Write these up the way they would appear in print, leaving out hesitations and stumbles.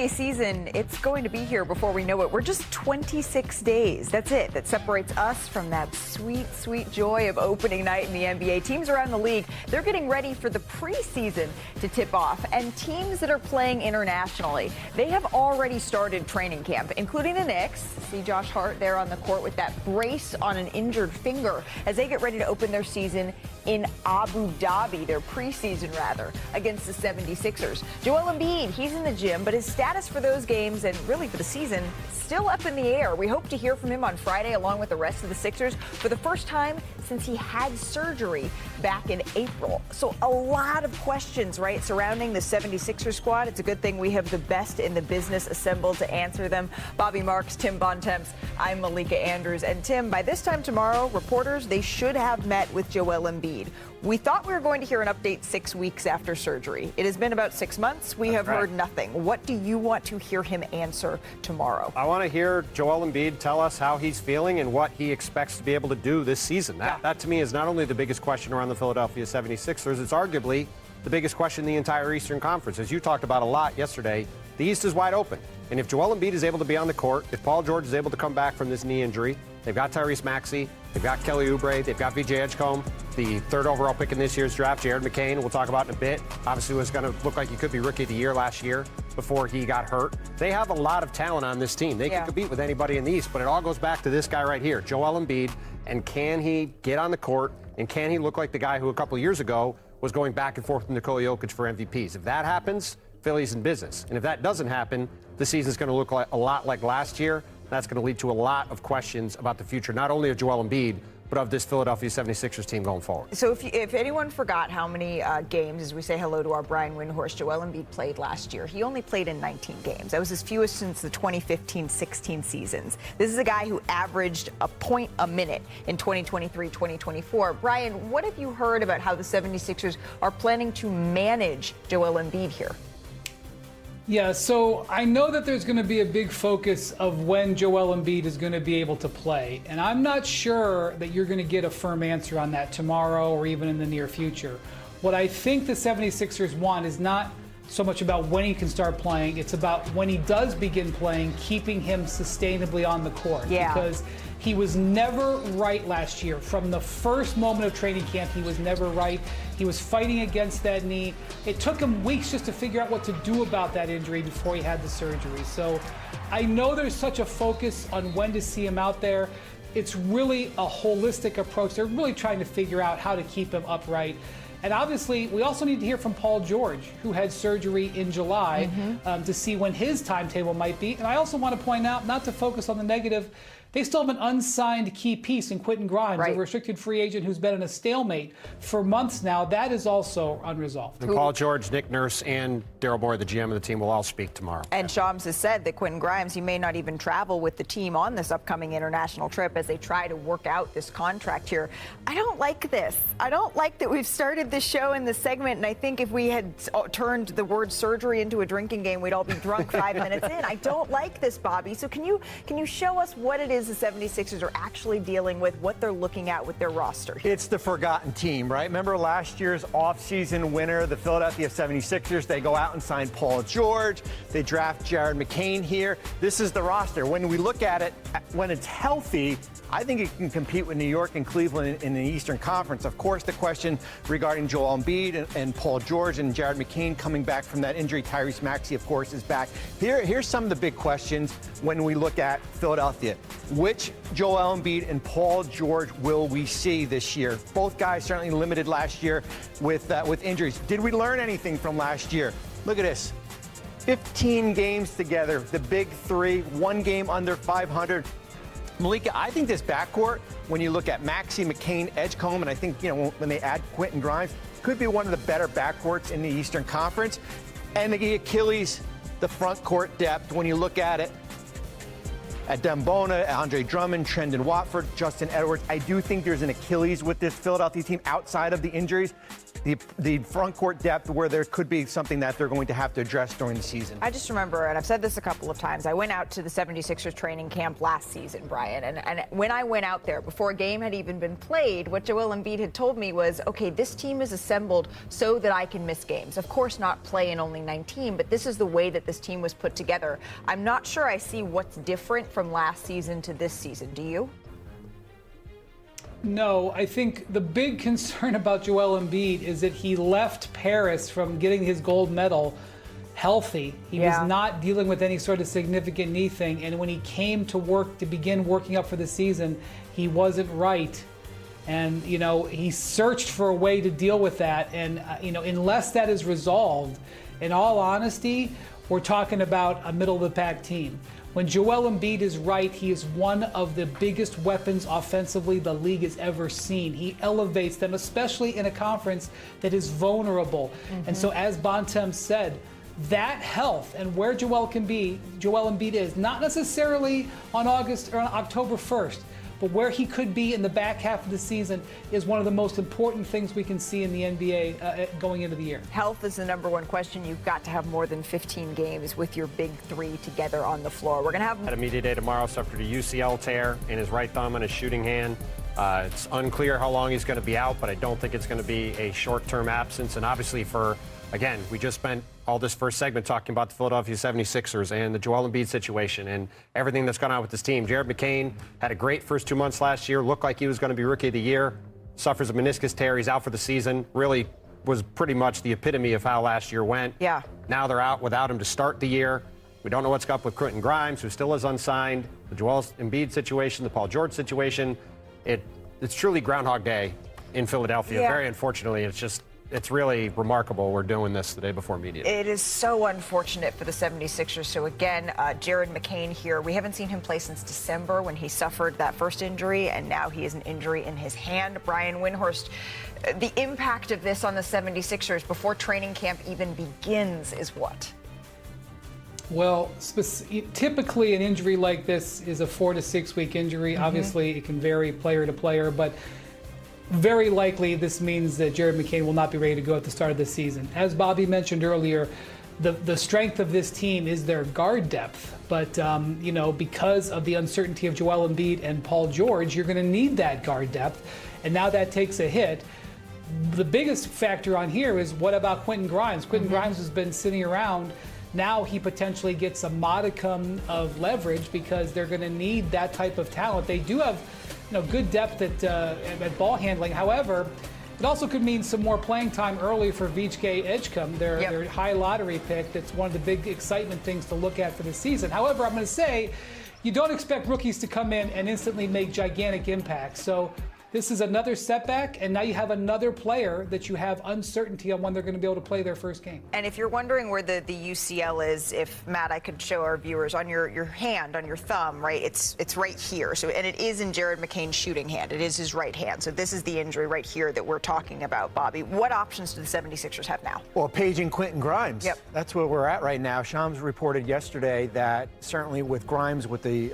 NBA season, it's going to be here before we know it. We're just 26 days. That's it. That separates us from that sweet, sweet joy of opening night in the NBA. Teams around the league, they're getting ready for the preseason to tip off. And teams that are playing internationally, they have already started training camp, including the Knicks. See Josh Hart there on the court with that brace on an injured finger as they get ready to open their season in Abu Dhabi, their preseason rather, against the 76ers. Joel Embiid, he's in the gym, but his status for those games and really for the season still up in the air. We hope to hear from him on Friday along with the rest of the Sixers for the first time since he had surgery back in April. So a lot of questions, right, surrounding the 76ers squad. It's a good thing we have the best in the business assembled to answer them. Bobby Marks, Tim Bontemps, I'm Malika Andrews. And Tim, by this time tomorrow, reporters, they should have met with Joel Embiid. We thought we were going to hear an update 6 weeks after surgery. It has been about 6 months. We have heard nothing. What do you want to hear him answer tomorrow? I want to hear Joel Embiid tell us how he's feeling and what he expects to be able to do this season. That to me is not only the biggest question around the Philadelphia 76ers, it's arguably the biggest question in the entire Eastern Conference. As you talked about a lot yesterday, the East is wide open. And if Joel Embiid is able to be on the court, if Paul George is able to come back from this knee injury, they've got Tyrese Maxey, they've got Kelly Oubre, they've got VJ Edgecombe, the third overall pick in this year's draft, Jared McCain, we'll talk about in a bit. Obviously was going to look like he could be Rookie of the Year last year before he got hurt. They have a lot of talent on this team. They can compete with anybody in the East, but it all goes back to this guy right here, Joel Embiid, and can he get on the court, and can he look like the guy who a couple years ago was going back and forth with Nikola Jokic for MVPs? If that happens, Philly's in business. And if that doesn't happen, the season's going to look like a lot like last year. That's going to lead to a lot of questions about the future, not only of Joel Embiid, but of this Philadelphia 76ers team going forward. So if anyone forgot how many games, as we say hello to our Brian Windhorst, Joel Embiid played last year, he only played in 19 games. That was his fewest since the 2015-16 seasons. This is a guy who averaged a point a minute in 2023-2024. Brian, what have you heard about how the 76ers are planning to manage Joel Embiid here? Yeah, so I know that there's going to be a big focus of when Joel Embiid is going to be able to play. And I'm not sure that you're going to get a firm answer on that tomorrow or even in the near future. What I think the 76ers want is not so much about when he can start playing. It's about when he does begin playing, keeping him sustainably on the court. Yeah. Because he was never right last year. From the first moment of training camp, he was never right. He was fighting against that knee. It took him weeks just to figure out what to do about that injury before he had the surgery. So I know there's such a focus on when to see him out there. It's really a holistic approach. They're really trying to figure out how to keep him upright. And obviously, we also need to hear from Paul George, who had surgery in July, to see when his timetable might be. And I also want to point out, not to focus on the negative, they still have an unsigned key piece in Quentin Grimes, a restricted free agent who's been in a stalemate for months now. That is also unresolved. And Paul George, Nick Nurse, and Daryl Morey, the GM of the team, will all speak tomorrow. And Shams has said that Quentin Grimes, he may not even travel with the team on this upcoming international trip as they try to work out this contract here. I don't like this. I don't like that we've started this show in this segment, and I think if we had turned the word surgery into a drinking game, we'd all be drunk 5 minutes in. I don't like this, Bobby. So can you show us what it is the 76ers are actually dealing with, what they're looking at with their roster? It's the forgotten team, right? Remember last year's offseason winner, the Philadelphia 76ers? They go out and sign Paul George. They draft Jared McCain here. This is the roster. When we look at it, when it's healthy, I think it can compete with New York and Cleveland in the Eastern Conference. Of course, the question regarding Joel Embiid and Paul George and Jared McCain coming back from that injury. Tyrese Maxey, of course, is back. Here's some of the big questions when we look at Philadelphia. Which Joel Embiid and Paul George will we see this year? Both guys certainly limited last year with injuries. Did we learn anything from last year? Look at this. 15 games together, the big three, one game under 500. Malika, I think this backcourt, when you look at Maxey, McCain, Edgecombe, and I think, when they add Quentin Grimes, could be one of the better backcourts in the Eastern Conference. And the Achilles, the front court depth, when you look at it, at Dembona, Andre Drummond, Trendon Watford, Justin Edwards. I do think there's an Achilles with this Philadelphia team outside of the injuries. The front court depth where there could be something that they're going to have to address during the season. I just remember, and I've said this a couple of times, I went out to the 76ers training camp last season, Brian, and when I went out there, before a game had even been played, what Joel Embiid had told me was, okay, this team is assembled so that I can miss games. Of course not play in only 19, but this is the way that this team was put together. I'm not sure I see what's different from last season to this season. Do you? No, I think the big concern about Joel Embiid is that he left Paris from getting his gold medal healthy. He was not dealing with any sort of significant knee thing, and when he came to work to begin working up for the season, he wasn't right. And, you know, he searched for a way to deal with that, and, you know, unless that is resolved, in all honesty, we're talking about a middle-of-the-pack team. When Joel Embiid is right, he is one of the biggest weapons offensively the league has ever seen. He elevates them, especially in a conference that is vulnerable. And so, as Bontemps said, that health and where Joel Embiid is, not necessarily on August or on October 1st, but where he could be in the back half of the season is one of the most important things we can see in the NBA going into the year. Health is the number one question. You've got to have more than 15 games with your big three together on the floor. We're going to have... Had a media day tomorrow, suffered a UCL tear in his right thumb and his shooting hand. It's unclear how long he's going to be out, but I don't think it's going to be a short-term absence. And obviously again, we just spent all this first segment talking about the Philadelphia 76ers and the Joel Embiid situation and everything that's gone on with this team. Jared McCain had a great first 2 months last year, looked like he was going to be Rookie of the Year, suffers a meniscus tear, he's out for the season, really was pretty much the epitome of how last year went. Yeah. Now they're out without him to start the year. We don't know what's up with Quentin Grimes, who still is unsigned, the Joel Embiid situation, the Paul George situation. It's truly Groundhog Day in Philadelphia. Yeah. Very unfortunately, it's really remarkable we're doing this the day before media. It is so unfortunate for the 76ers. So again, Jared McCain here. We haven't seen him play since December when he suffered that first injury, and now he has an injury in his hand. Brian Windhorst, the impact of this on the 76ers before training camp even begins is what? Well, typically an injury like this is a 4 to 6 week injury. Obviously, it can vary player to player, but very likely this means that Jared McCain will not be ready to go at the start of the season. As Bobby mentioned earlier, the strength of this team is their guard depth. But, you know, because of the uncertainty of Joel Embiid and Paul George, you're going to need that guard depth. And now that takes a hit. The biggest factor on here is what about Quentin Grimes? Quentin Grimes has been sitting around. Now he potentially gets a modicum of leverage because they're going to need that type of talent. They do have, you know, good depth at ball handling. However, it also could mean some more playing time early for Vijay Edgecombe, their high lottery pick. That's one of the big excitement things to look at for the season. However, I'm going to say you don't expect rookies to come in and instantly make gigantic impacts. So this is another setback, and now you have another player that you have uncertainty on when they're going to be able to play their first game. And if you're wondering where the UCL is, if, Matt, I could show our viewers on your hand, on your thumb, right? It's right here. So, and it is in Jared McCain's shooting hand. It is his right hand. So this is the injury right here that we're talking about, Bobby. What options do the 76ers have now? Well, paging Quentin Grimes. Yep. That's where we're at right now. Shams reported yesterday that certainly with Grimes, with the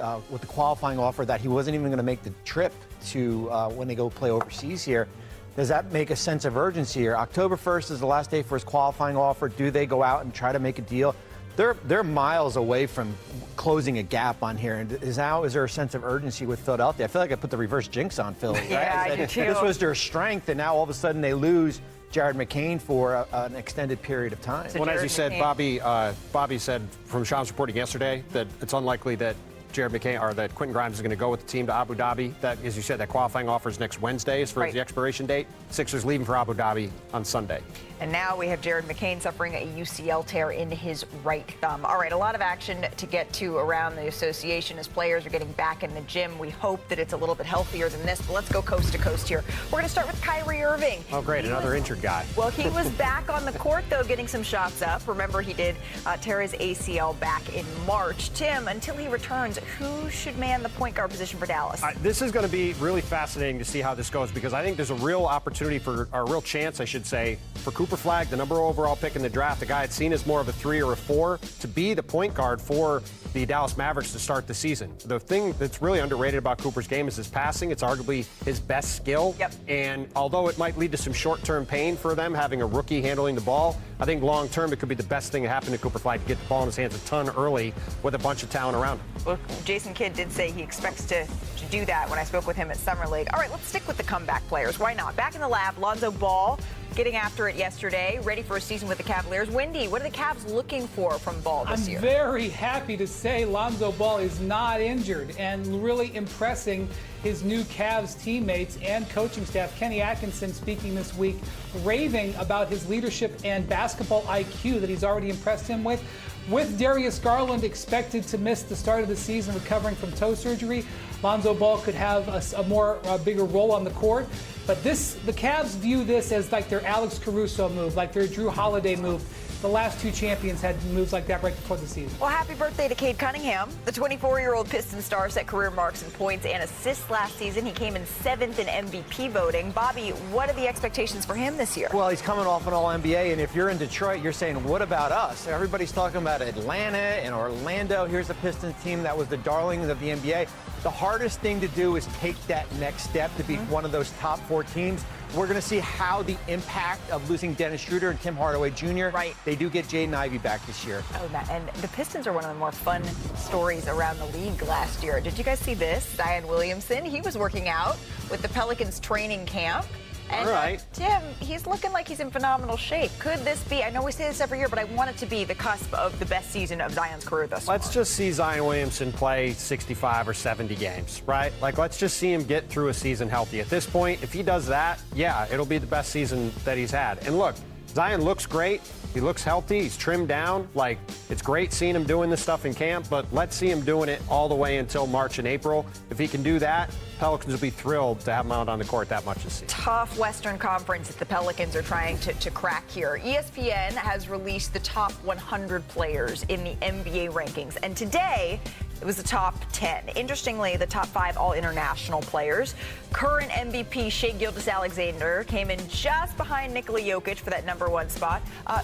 qualifying offer, that he wasn't even going to make the trip to when they go play overseas here. Does that make a sense of urgency here? October 1st is the last day for his qualifying offer. Do they go out and try to make a deal? They're miles away from closing a gap on here. And is there a sense of urgency with Philadelphia? I feel like I put the reverse jinx on Philly. Right? Yeah, I do too. This was their strength, and now all of a sudden they lose Jared McCain for an extended period of time. So well, as Jared you said, McCain. Bobby said from Shams reporting yesterday that it's unlikely that Jared McCain or that Quentin Grimes is going to go with the team to Abu Dhabi. That, as you said, that qualifying offer is next Wednesday as far as the expiration date. Sixers leaving for Abu Dhabi on Sunday. And now we have Jared McCain suffering a UCL tear in his right thumb. All right, a lot of action to get to around the association as players are getting back in the gym. We hope that it's a little bit healthier than this, but let's go coast to coast here. We're going to start with Kyrie Irving. Oh, great, another injured guy. Well, he was back on the court, though, getting some shots up. Remember, he did tear his ACL back in March. Tim, until he returns, who should man the point guard position for Dallas? This is going to be really fascinating to see how this goes, because I think there's a real opportunity or a real chance, I should say, for Cooper Flagg, the number overall pick in the draft, a guy I'd seen as more of a 3 or a 4, to be the point guard for the Dallas Mavericks to start the season. The thing that's really underrated about Cooper's game is his passing. It's arguably his best skill. Yep. And although it might lead to some short-term pain for them having a rookie handling the ball, I think long-term it could be the best thing to happen to Cooper Flagg, to get the ball in his hands a ton early with a bunch of talent around him. Well, Jason Kidd did say he expects to do that when I spoke with him at Summer League. All right, let's stick with the comeback players. Why not? Back in the lab, Lonzo Ball getting after it yesterday, ready for a season with the Cavaliers. Wendy, what are the Cavs looking for from Ball this year? I'm very happy to say Lonzo Ball is not injured and really impressing his new Cavs teammates and coaching staff. Kenny Atkinson speaking this week, raving about his leadership and basketball IQ that he's already impressed him with. With Darius Garland expected to miss the start of the season recovering from toe surgery, Lonzo Ball could have a bigger role on the court. But the Cavs view this as like their Alex Caruso move, like their Drew Holiday move. The last 2 champions had moves like that right before the season. Well, happy birthday to Cade Cunningham. The 24-year-old Pistons star set career marks in points and assists last season. He came in 7th in MVP voting. Bobby, what are the expectations for him this year? Well, he's coming off an All-NBA, and if you're in Detroit, you're saying, what about us? Everybody's talking about Atlanta and Orlando. Here's a Pistons team that was the darlings of the NBA. The hardest thing to do is take that next step to be one of those top 4 teams. We're going to see how the impact of losing Dennis Schroeder and Tim Hardaway Jr. Right. They do get Jaden Ivey back this year. Oh, and the Pistons are one of the more fun stories around the league last year. Did you guys see this? Zion Williamson, he was working out with the Pelicans training camp. And all right. Tim, he's looking like he's in phenomenal shape. Could this be, I know we say this every year, but I want it to be the cusp of the best season of Zion's career thus far. Let's just see Zion Williamson play 65 or 70 games, right? Like, let's just see him get through a season healthy. At this point, if he does that, yeah, it'll be the best season that he's had. And look, Zion looks great. He looks healthy. He's trimmed down. Like, it's great seeing him doing this stuff in camp, but let's see him doing it all the way until March and April. If he can do that, Pelicans will be thrilled to have him out on the court that much this season. Tough Western Conference that the Pelicans are trying to crack here. ESPN has released the top 100 players in the NBA rankings, and today it was the top 10. Interestingly, the top 5 all-international players. Current MVP Shai Gilgeous-Alexander came in just behind Nikola Jokic for that number 1 spot,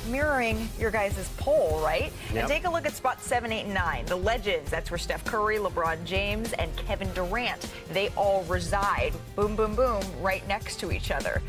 mirroring your guys' poll, right? Yep. And take a look at spots 7, 8, and 9. The legends, that's where Steph Curry, LeBron James, and Kevin Durant, they all reside, boom, boom, boom, right next to each other.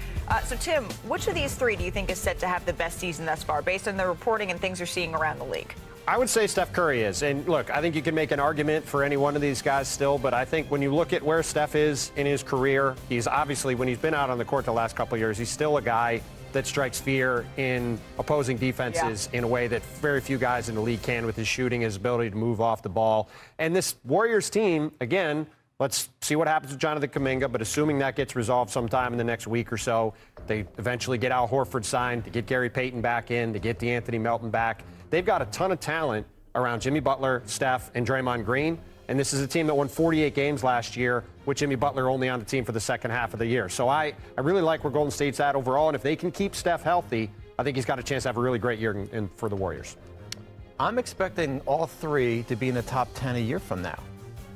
So, Tim, which of these 3 do you think is set to have the best season thus far, based on the reporting and things you're seeing around the league? I would say Steph Curry is. And look, I think you can make an argument for any one of these guys still, but I think when you look at where Steph is in his career, he's obviously, when he's been out on the court the last couple of years, he's still a guy that strikes fear in opposing defenses in a way that very few guys in the league can, with his shooting, his ability to move off the ball. And this Warriors team, again, let's see what happens with Jonathan Kuminga, but assuming that gets resolved sometime in the next week or so, they eventually get Al Horford signed, to get Gary Payton back in, to get DeAnthony Melton back. They've got a ton of talent around Jimmy Butler, Steph, and Draymond Green. And this is a team that won 48 games last year, with Jimmy Butler only on the team for the second half of the year. So I really like where Golden State's at overall. And if they can keep Steph healthy, I think he's got a chance to have a really great year for the Warriors. I'm expecting all 3 to be in the top 10 a year from now.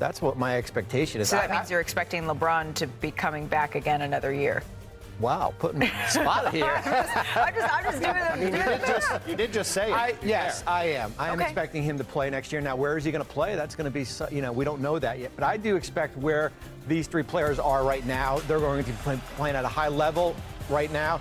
That's what my expectation is. So that means you're expecting LeBron to be coming back again another year. Wow, putting me on the spot here. I'm just doing it. You did just say it. Yes, I am. I am Okay. expecting him to play next year. Now, where is he going to play? That's going to be, we don't know that yet. But I do expect where these 3 players are right now, they're going to be playing at a high level right now.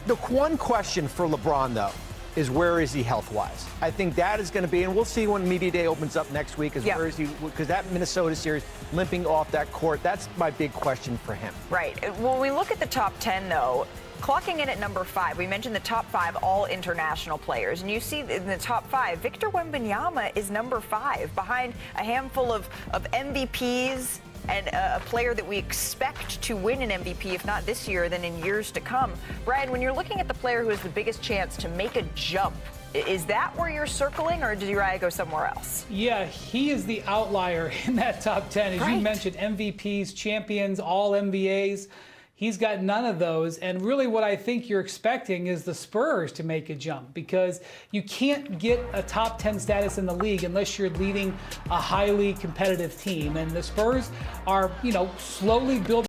The one question for LeBron, though, is where is he health-wise? I think that is going to be, and we'll see when Media Day opens up next week, is where is he, because that Minnesota series, limping off that court, that's my big question for him. Right. When we look at the top 10, though, clocking in at number 5, we mentioned the top 5 all-international players, and you see in the top 5, Victor Wembanyama is number 5, behind a handful of MVPs, and a player that we expect to win an MVP, if not this year, then in years to come. Brian, when you're looking at the player who has the biggest chance to make a jump, is that where you're circling, or did you rather go somewhere else? Yeah, he is the outlier in that top 10. As you mentioned, MVPs, champions, all NBAs. He's got none of those, and really what I think you're expecting is the Spurs to make a jump, because you can't get a top 10 status in the league unless you're leading a highly competitive team, and the Spurs are, slowly building